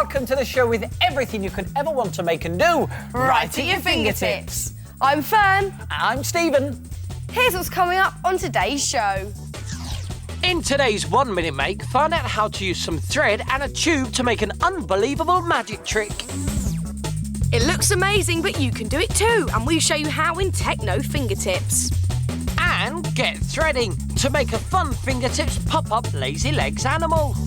welcome to the show with everything you could ever want to make and do right at your fingertips. I'm Fern. And I'm Stephen. Here's what's coming up on today's show. In today's 1 Minute Make, find out how to use some thread and a tube to make an unbelievable magic trick. It looks amazing, but you can do it too, and we show you how in Techno Fingertips. And get threading to make a fun fingertips pop-up lazy legs animal.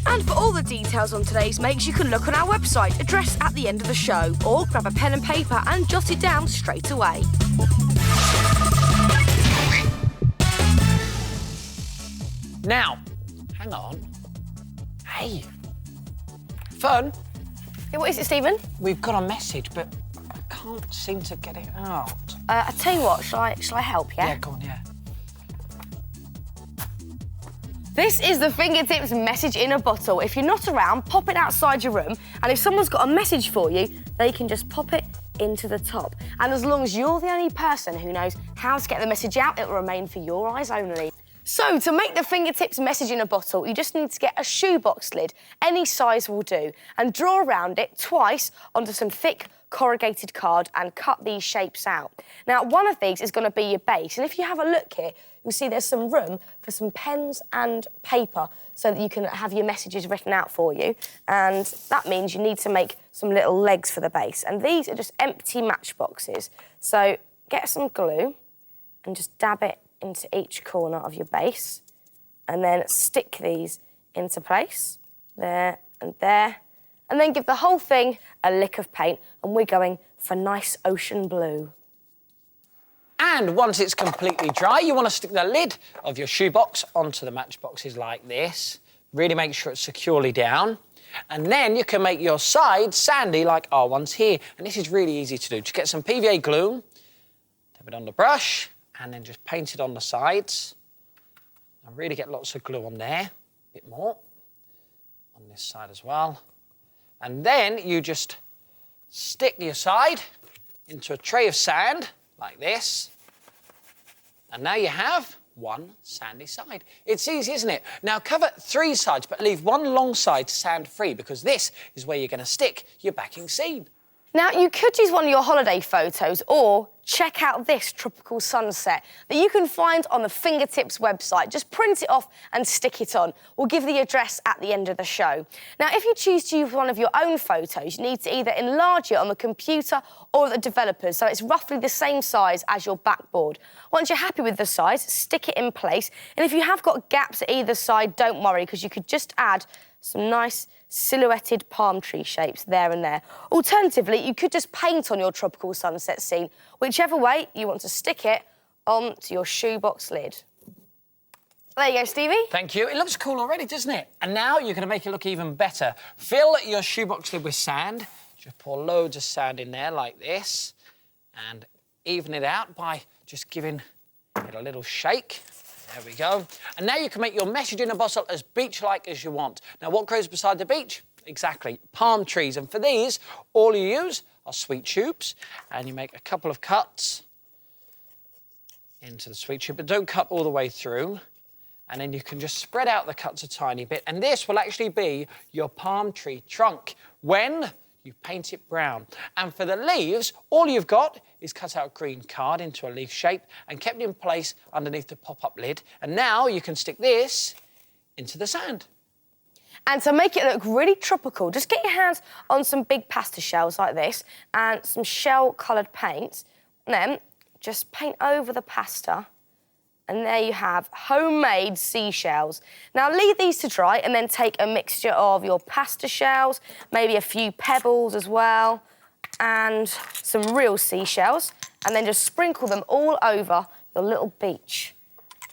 And for all the details on today's makes, you can look on our website, addressed at the end of the show, or grab a pen and paper and jot it down straight away. Now, hang on. Hey, Fern. Hey, what is it, Stephen? We've got a message, but I can't seem to get it out. I tell you what, shall I help, yeah? Yeah, go on, yeah. This is the Fingertips message in a bottle. If you're not around, pop it outside your room, and if someone's got a message for you, they can just pop it into the top. And as long as you're the only person who knows how to get the message out, it will remain for your eyes only. So, to make the Fingertips message in a bottle, you just need to get a shoebox lid, any size will do, and draw around it twice onto some thick corrugated card and cut these shapes out. Now, one of these is going to be your base, and if you have a look here, you'll see there's some room for some pens and paper so that you can have your messages written out for you, and that means you need to make some little legs for the base, and these are just empty matchboxes. So, get some glue and just dab it into each corner of your base, and then stick these into place, there and there, and then give the whole thing a lick of paint, and we're going for nice ocean blue. And once it's completely dry, you want to stick the lid of your shoebox onto the matchboxes like this. Really make sure it's securely down. And then you can make your sides sandy like our ones here. And this is really easy to do. Just get some PVA glue, dab it on the brush, and then just paint it on the sides. And really get lots of glue on there. A bit more on this side as well. And then you just stick your side into a tray of sand like this. And now you have one sandy side. It's easy, isn't it? Now cover 3 sides, but leave one long side sand free, because this is where you're going to stick your backing scene. Now, you could use one of your holiday photos, or check out this tropical sunset that you can find on the Fingertips website. Just print it off and stick it on. We'll give the address at the end of the show. Now, if you choose to use one of your own photos, you need to either enlarge it on the computer or the developers, so it's roughly the same size as your backboard. Once you're happy with the size, stick it in place. And if you have got gaps at either side, don't worry, because you could just add some nice silhouetted palm tree shapes there and there. Alternatively, you could just paint on your tropical sunset scene, whichever way you want to stick it onto your shoebox lid. There you go, Stevie. Thank you. It looks cool already, doesn't it? And now you're going to make it look even better. Fill your shoebox lid with sand. Just pour loads of sand in there like this, and even it out by just giving it a little shake. There we go. And now you can make your message in a bottle as beach-like as you want. Now, what grows beside the beach? Exactly, palm trees. And for these, all you use are sweet tubes, and you make a couple of cuts into the sweet tube, but don't cut all the way through. And then you can just spread out the cuts a tiny bit, and this will actually be your palm tree trunk when you paint it brown. And for the leaves, all you've got is cut out green card into a leaf shape and kept in place underneath the pop-up lid. And now you can stick this into the sand. And to make it look really tropical, just get your hands on some big pasta shells like this and some shell-coloured paint, and then just paint over the pasta. And there you have homemade seashells. Now, leave these to dry and then take a mixture of your pasta shells, maybe a few pebbles as well, and some real seashells, and then just sprinkle them all over your little beach.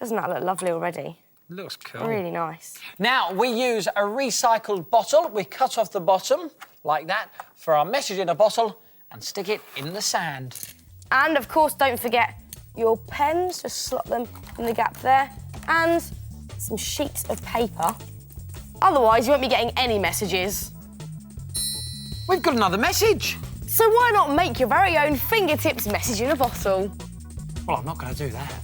Doesn't that look lovely already? Looks cool. Really nice. Now, we use a recycled bottle. We cut off the bottom, like that, for our message in a bottle and stick it in the sand. And, of course, don't forget your pens, just slot them in the gap there, and some sheets of paper. Otherwise, you won't be getting any messages. We've got another message. So why not make your very own Fingertips message in a bottle? Well, I'm not going to do that.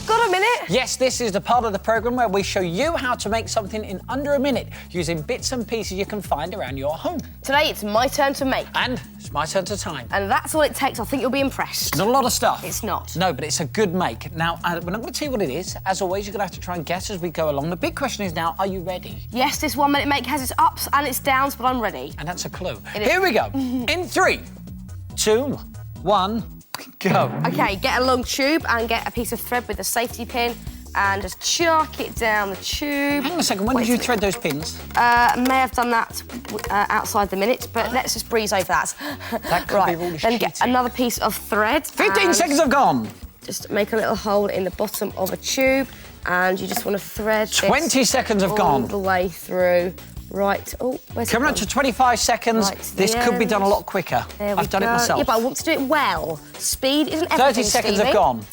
Got a minute? minute? Yes, this is the part of the programme where we show you how to make something in under a minute using bits and pieces you can find around your home. Today, it's my turn to make. And it's my turn to time. And that's all it takes. I think you'll be impressed. Not a lot of stuff. It's not. No, but it's a good make. Now, we're not going to tell you what it is. As always, you're going to have to try and guess as we go along. The big question is now, are you ready? Yes, this 1 minute make has its ups and its downs, but I'm ready. And that's a clue. Here we go. In 3, 2, 1, go. OK, get a long tube and get a piece of thread with a safety pin and just chuck it down the tube. Hang on a second, when did you thread those pins? May have done that outside the minute, but let's just breeze over that. That could be really Then get another piece of thread. 15 seconds have gone. Just make a little hole in the bottom of a tube and you just want to thread 20 seconds have gone. All the way through. Right, oh, where's Coming up to 25 seconds. Right, this could be done a lot quicker. I've done it myself. Yeah, but I want to do it well. Speed isn't everything, 30 seconds Stevie. have gone.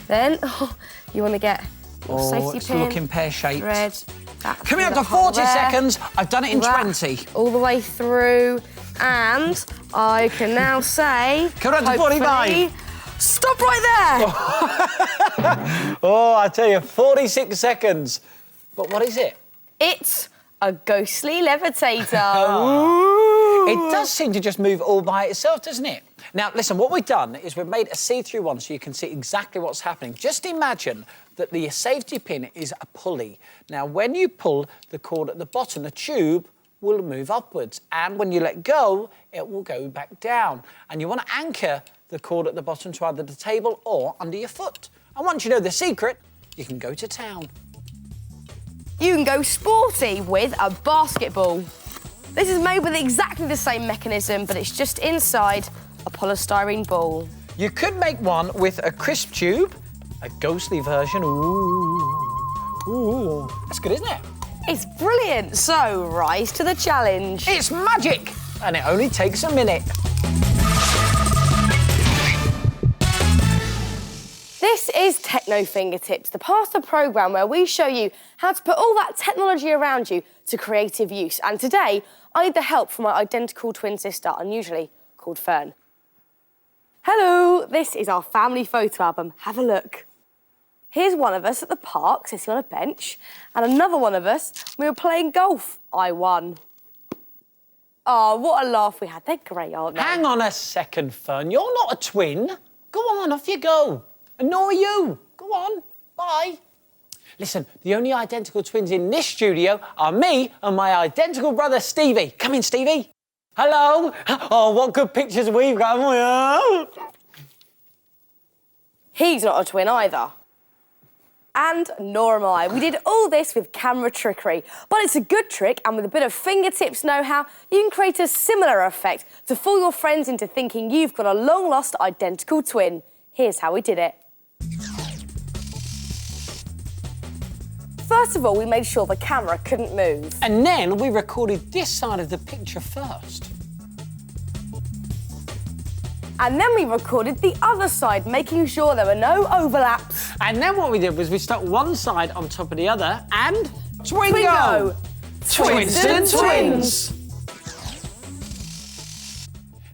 Then you want to get your safety it's pin. looking pear-shaped. Thread. Coming up to 40 seconds. I've done it in 20. All the way through. And I can now say... Coming up to 45. Stop right there! Oh, I tell you, 46 seconds. But what is it? It's a ghostly levitator. It does seem to just move all by itself, doesn't it? Now, listen, what we've done is we've made a see-through one so you can see exactly what's happening. Just imagine that the safety pin is a pulley. Now, when you pull the cord at the bottom, the tube will move upwards. And when you let go, it will go back down. And you want to anchor the cord at the bottom to either the table or under your foot. And once you know the secret, you can go to town. You can go sporty with a basketball. This is made with exactly the same mechanism, but it's just inside a polystyrene ball. You could make one with a crisp tube, a ghostly version. Ooh, that's good, isn't it? It's brilliant. So, rise to the challenge. It's magic, and it only takes a minute. This is Techno Fingertips, the part of the programme where we show you how to put all that technology around you to creative use. And today, I need the help from my identical twin sister, unusually called Fern. Hello, this is our family photo album. Have a look. Here's one of us at the park sitting on a bench, and another one of us, we were playing golf. I won. Oh, what a laugh we had. They're great, aren't they? Hang on a second, Fern. You're not a twin. Go on, off you go. And nor are you. Go on, bye. Listen, the only identical twins in this studio are me and my identical brother, Stevie. Come in, Stevie. Hello. Oh, what good pictures we've got. He's not a twin either. And nor am I. We did all this with camera trickery. But it's a good trick, and with a bit of fingertips know-how, you can create a similar effect to fool your friends into thinking you've got a long-lost identical twin. Here's how we did it. First of all, we made sure the camera couldn't move. And then we recorded this side of the picture first. And then we recorded the other side, making sure there were no overlaps. And then what we did was we stuck one side on top of the other and... Twingo! Twinston Twins!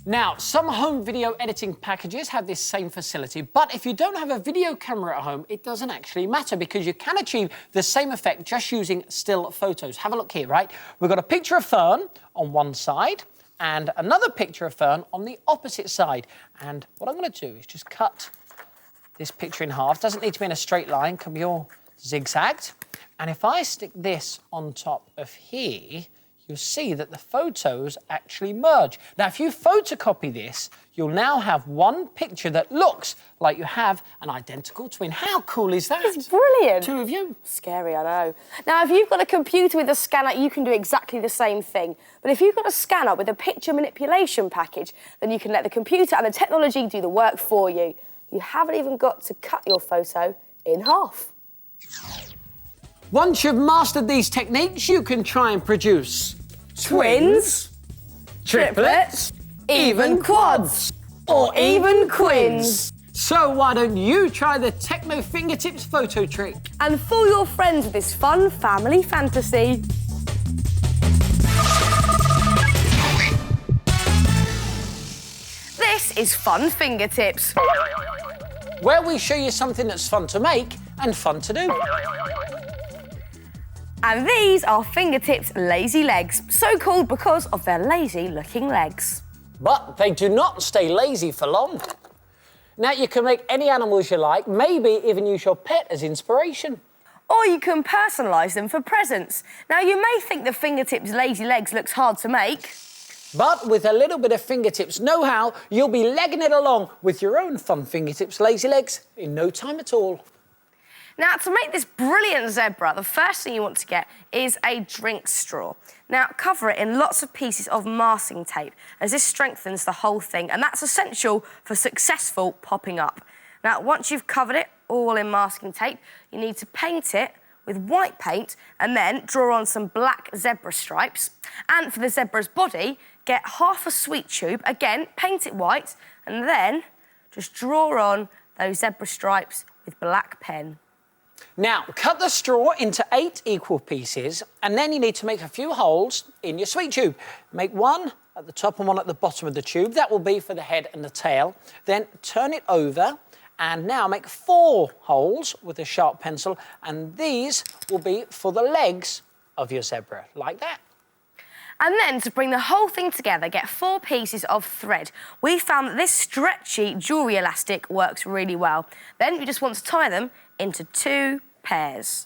Now, some home video editing packages have this same facility, but if you don't have a video camera at home, it doesn't actually matter because you can achieve the same effect just using still photos. Have a look here, right? We've got a picture of Fern on one side and another picture of Fern on the opposite side. And what I'm going to do is just cut this picture in half. Doesn't need to be in a straight line, can be all zigzagged. And if I stick this on top of here, you'll see that the photos actually merge. Now, if you photocopy this, you'll now have one picture that looks like you have an identical twin. How cool is that? It's brilliant. Two of you. Scary, I know. Now, if you've got a computer with a scanner, you can do exactly the same thing. But if you've got a scanner with a picture manipulation package, then you can let the computer and the technology do the work for you. You haven't even got to cut your photo in half. Once you've mastered these techniques, you can try and produce Twins, triplets, even quads, or even quins. So why don't you try the Techno Fingertips photo trick? And fool your friends with this fun family fantasy. This is Fun Fingertips, where we show you something that's fun to make and fun to do. And these are fingertips lazy legs, so called because of their lazy looking legs. But they do not stay lazy for long. Now you can make any animals you like, maybe even use your pet as inspiration. Or you can personalise them for presents. Now you may think the fingertips lazy legs looks hard to make. But with a little bit of fingertips know-how, you'll be legging it along with your own fun fingertips lazy legs in no time at all. Now, to make this brilliant zebra, the first thing you want to get is a drink straw. Now, cover it in lots of pieces of masking tape, as this strengthens the whole thing, and that's essential for successful popping up. Now, once you've covered it all in masking tape, you need to paint it with white paint and then draw on some black zebra stripes. And for the zebra's body, get half a sweet tube, again, paint it white, and then just draw on those zebra stripes with black pen. Now, cut the straw into 8 equal pieces, and then you need to make a few holes in your sweet tube. Make one at the top and one at the bottom of the tube. That will be for the head and the tail. Then turn it over, and now make 4 holes with a sharp pencil, and these will be for the legs of your zebra, like that. And then, to bring the whole thing together, get 4 pieces of thread. We found that this stretchy jewellery elastic works really well. Then you just want to tie them into 2 pairs.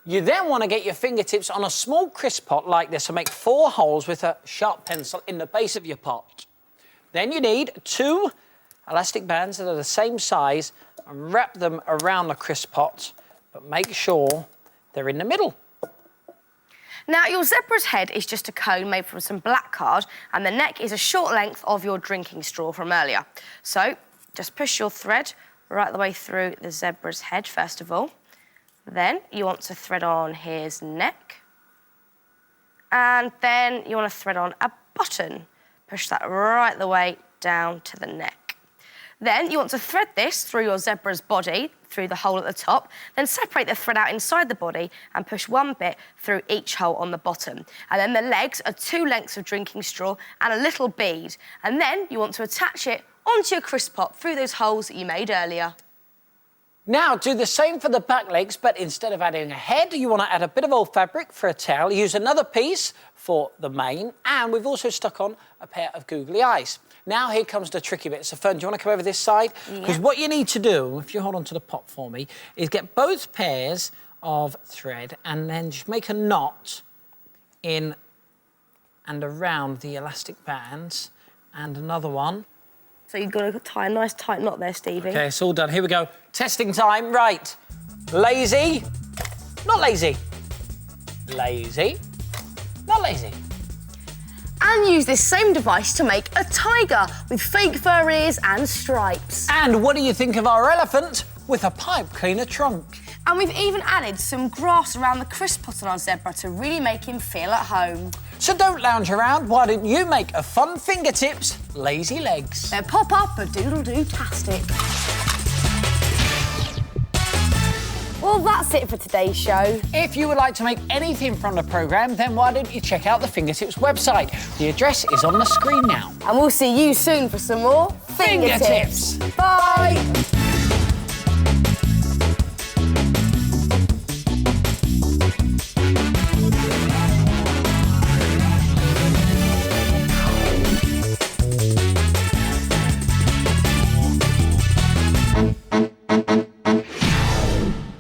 You then want to get your fingertips on a small crisp pot like this and make 4 holes with a sharp pencil in the base of your pot. Then you need 2 elastic bands that are the same size and wrap them around the crisp pot, but make sure they're in the middle. Now, your zebra's head is just a cone made from some black card, and the neck is a short length of your drinking straw from earlier. So, just push your thread right the way through the zebra's head, first of all. Then you want to thread on his neck. And then you want to thread on a button. Push that right the way down to the neck. Then you want to thread this through your zebra's body, through the hole at the top, then separate the thread out inside the body and push one bit through each hole on the bottom. And then the legs are 2 lengths of drinking straw and a little bead. And then you want to attach it onto your crisp pot through those holes that you made earlier. Now, do the same for the back legs, but instead of adding a head, you want to add a bit of old fabric for a tail. Use another piece for the mane, and we've also stuck on a pair of googly eyes. Now, here comes the tricky bit. So, Fern, do you want to come over this side? Because what you need to do, if you hold on to the pot for me, is get both pairs of thread and then just make a knot in and around the elastic bands, and another one. So you've got to tie a nice tight knot there, Stevie. OK, it's all done. Here we go. Testing time. Right. Lazy. Not lazy. Lazy. Not lazy. And use this same device to make a tiger with fake fur ears and stripes. And what do you think of our elephant with a pipe cleaner trunk? And we've even added some grass around the crisp pot on our zebra to really make him feel at home. So don't lounge around. Why don't you make a fun fingertips lazy legs? They'll pop up a doodle-doo-tastic. Well, that's it for today's show. If you would like to make anything from the programme, then why don't you check out the Fingertips website? The address is on the screen now. And we'll see you soon for some more Fingertips. Bye!